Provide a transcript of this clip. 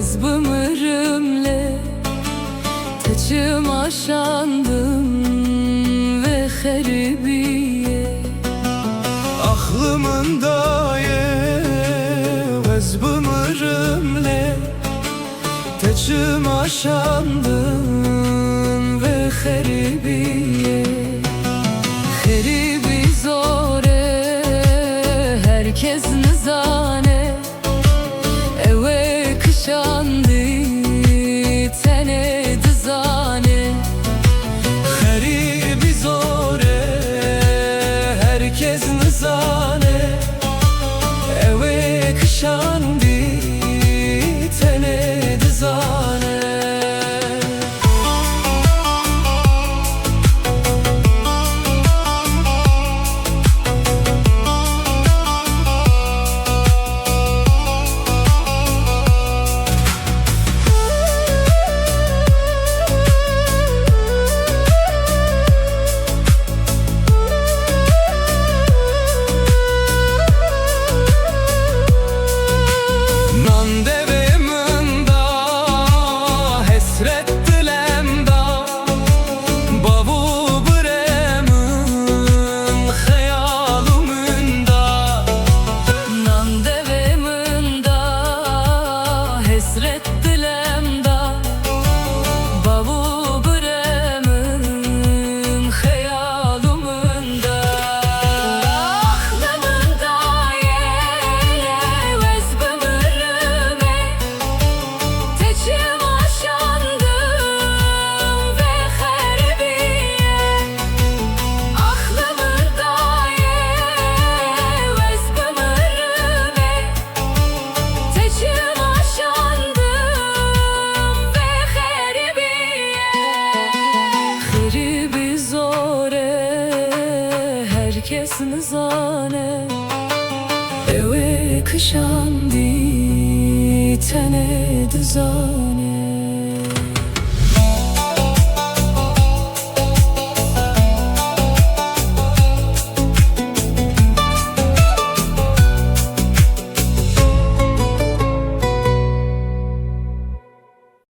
vez bımırımle Teçim aşandım ve heribiye Aklımında ye vez bımırımle Teçim aşandım ve heribiye Heribi zore herkes nizane Eve kışandı tene dizane Heribi zore herkes nizane Eve kışandı tene dizane Hasret dilemda bavu bremin hayalımında Aklımında yele vez bımırıme Teçim aşandım ve heribiye Aklımında yele vez bımırıme Teçim herkes nizane Eve kışandı tene dizane